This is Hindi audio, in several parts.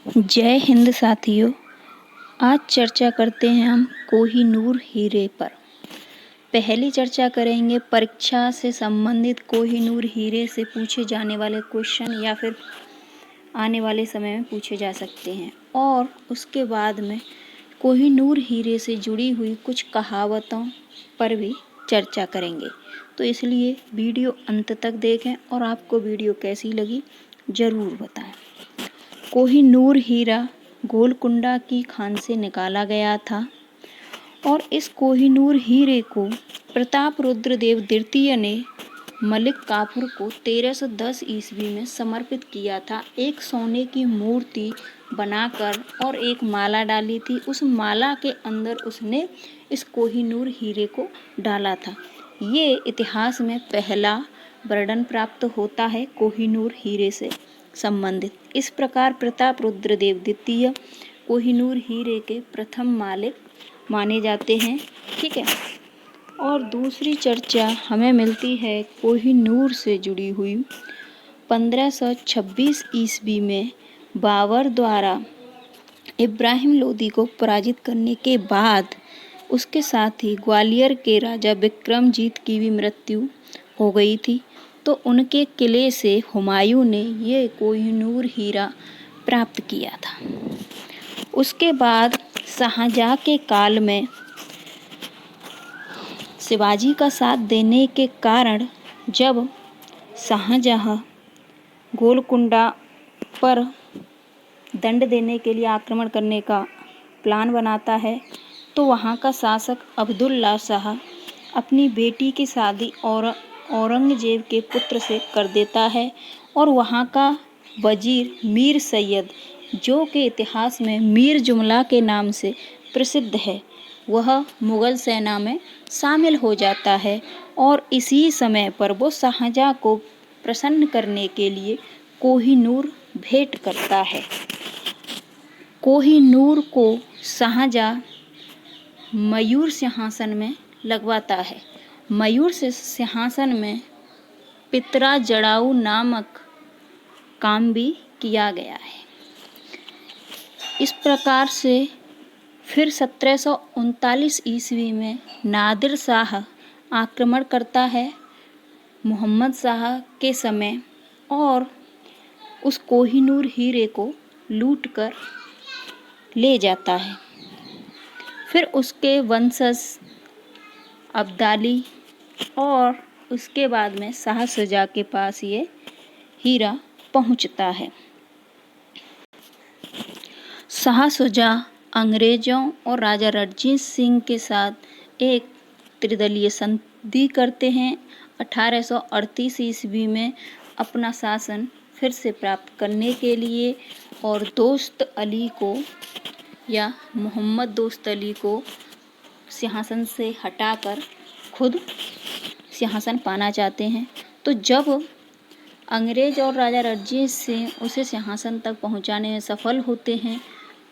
जय हिंद साथियों। आज चर्चा करते हैं हम कोहिनूर हीरे पर। पहली चर्चा करेंगे परीक्षा से संबंधित कोहिनूर हीरे से पूछे जाने वाले क्वेश्चन या फिर आने वाले समय में पूछे जा सकते हैं, और उसके बाद में कोहिनूर हीरे से जुड़ी हुई कुछ कहावतों पर भी चर्चा करेंगे। तो इसलिए वीडियो अंत तक देखें और आपको वीडियो कैसी लगी ज़रूर बताएं। कोहिनूर हीरा गोलकुंडा की खान से निकाला गया था और इस कोहिनूर हीरे को प्रतापरुद्र देव द्वितीय ने मलिक काफूर को 1310 ईस्वी में समर्पित किया था। एक सोने की मूर्ति बनाकर और एक माला डाली थी। उस माला के अंदर उसने इस कोहिनूर हीरे को डाला था। ये इतिहास में पहला वर्णन प्राप्त होता है कोहिनूर हीरे से संबंधित। इस प्रकार प्रतापरुद्र देव द्वितीय कोहिनूर हीरे के प्रथम मालिक माने जाते हैं। ठीक है। और दूसरी चर्चा हमें मिलती है कोहिनूर से जुड़ी हुई 1526 ईस्वी में बाबर द्वारा इब्राहिम लोदी को पराजित करने के बाद उसके साथ ही ग्वालियर के राजा विक्रमजीत की भी मृत्यु हो गई थी। तो उनके किले से हुमायूं ने ये कोहिनूर हीरा प्राप्त किया था। उसके बाद शाहजहां के काल में शिवाजी का साथ देने के कारण जब शाहजहां गोलकुंडा पर दंड देने के लिए आक्रमण करने का प्लान बनाता है, तो वहाँ का शासक अब्दुल्ला शाह अपनी बेटी की शादी औरंगजेब के पुत्र से कर देता है और वहाँ का वजीर मीर सैयद, जो के इतिहास में मीर जुमला के नाम से प्रसिद्ध है, वह मुग़ल सेना में शामिल हो जाता है। और इसी समय पर वो शाहजहां को प्रसन्न करने के लिए कोहिनूर भेंट करता है। कोहिनूर को शाहजहां मयूर सिंहासन में लगवाता है। मयूर सिंहासन में पितरा जड़ाऊ नामक काम भी किया गया है। इस प्रकार से फिर 1739 ईस्वी में नादिर शाह आक्रमण करता है मोहम्मद शाह के समय और उस कोहिनूर हीरे को लूट कर ले जाता है। फिर उसके वंशज अब्दाली और उसके बाद में शाह शुजा के पास ये हीरा पहुंचता है। शाह शुजा अंग्रेजों और राजा रणजीत सिंह के साथ एक त्रिदलीय संधि करते हैं 1838 ईस्वी में अपना शासन फिर से प्राप्त करने के लिए, और दोस्त अली को या मोहम्मद दोस्त अली को सिंहासन से हटाकर खुद सिंहासन पाना चाहते हैं। तो जब अंग्रेज और राजा रणजीत सिंह उसे सिंहासन तक पहुंचाने में सफल होते हैं,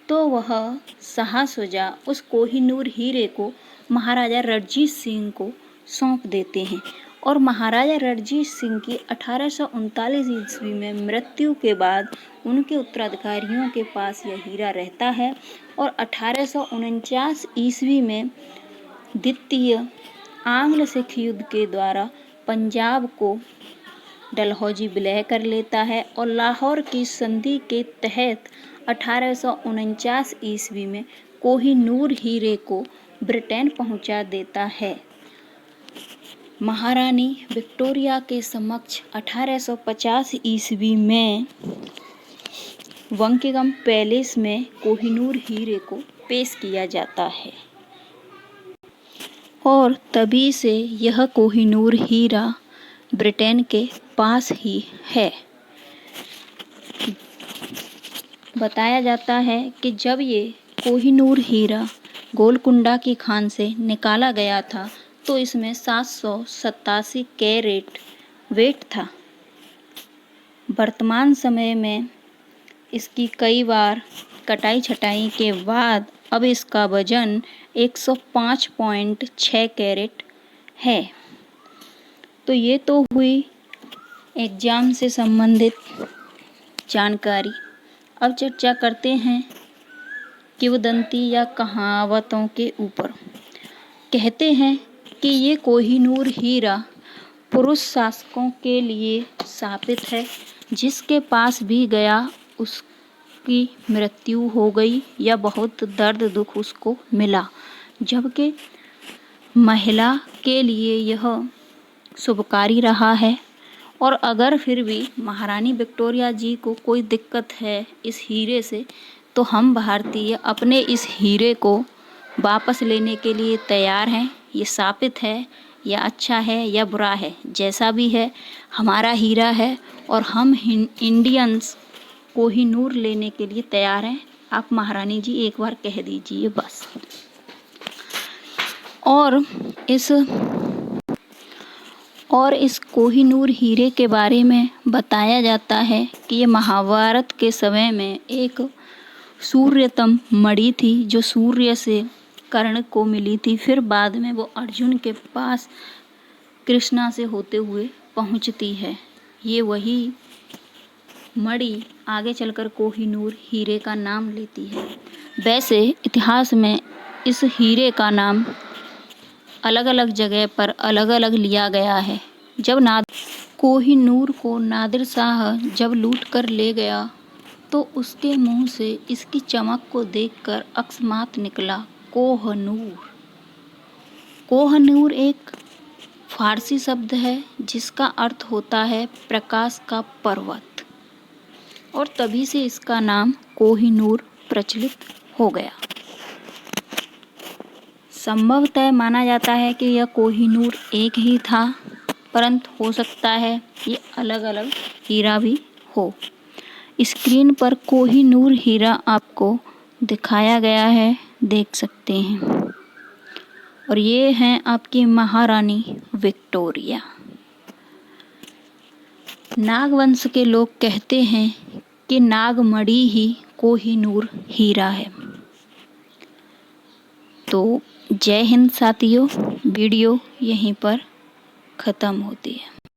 तो वह शाह शुजा उस कोहिनूर हीरे को महाराजा रणजीत सिंह को सौंप देते हैं। और महाराजा रणजीत सिंह की 1839 ईस्वी में मृत्यु के बाद उनके उत्तराधिकारियों के पास यह हीरा रहता है। और 1849 ईस्वी में द्वितीय आंग्ल सिख युद्ध के द्वारा पंजाब को डलहौजी विलय कर लेता है और लाहौर की संधि के तहत 1849 ईस्वी में कोहिनूर हीरे को ब्रिटेन पहुंचा देता है। महारानी विक्टोरिया के समक्ष 1850 ईस्वी में बकिंघम पैलेस में कोहिनूर हीरे को पेश किया जाता है और तभी से यह कोहिनूर हीरा ब्रिटेन के पास ही है। बताया जाता है कि जब ये कोहिनूर हीरा गोलकुंडा की खान से निकाला गया था तो इसमें 787 कैरेट वेट था। वर्तमान समय में इसकी कई बार कटाई छटाई के बाद अब इसका वजन 105.6 कैरेट है। तो ये तो हुई एग्ज़ाम से संबंधित जानकारी। अब चर्चा करते हैं किंवदंती या कहावतों के ऊपर। कहते हैं कि ये कोहिनूर हीरा पुरुष शासकों के लिए शापित है, जिसके पास भी गया उसकी मृत्यु हो गई या बहुत दर्द दुख उसको मिला, जबकि महिला के लिए यह शुभकारी रहा है। और अगर फिर भी महारानी विक्टोरिया जी को कोई दिक्कत है इस हीरे से, तो हम भारतीय अपने इस हीरे को वापस लेने के लिए तैयार हैं। ये शापित है या अच्छा है या बुरा है, जैसा भी है हमारा हीरा है और हम इंडियंस कोहिनूर लेने के लिए तैयार हैं। आप महारानी जी एक बार कह दीजिए बस। और इस कोहिनूर हीरे के बारे में बताया जाता है कि ये महाभारत के समय में एक सूर्यतम मणि थी, जो सूर्य से कर्ण को मिली थी। फिर बाद में वो अर्जुन के पास कृष्णा से होते हुए पहुंचती है। ये वही मणि आगे चलकर कोहिनूर हीरे का नाम लेती है। वैसे इतिहास में इस हीरे का नाम अलग अलग जगह पर अलग अलग लिया गया है। जब कोहिनूर को नादिर शाह जब लूट कर ले गया, तो उसके मुंह से इसकी चमक को देखकर अकस्मात निकला कोहनूर। कोहनूर एक फारसी शब्द है जिसका अर्थ होता है प्रकाश का पर्वत, और तभी से इसका नाम कोहिनूर प्रचलित हो गया। संभवतः माना जाता है कि यह कोहिनूर एक ही था, परंतु हो सकता है ये अलग अलग हीरा भी हो। स्क्रीन पर कोहिनूर हीरा आपको दिखाया गया है, देख सकते हैं। और ये हैं आपकी महारानी विक्टोरिया। नागवंश के लोग कहते हैं कि नागमणि ही कोहिनूर हीरा है। तो जय हिंद साथियों, वीडियो यहीं पर ख़त्म होती है।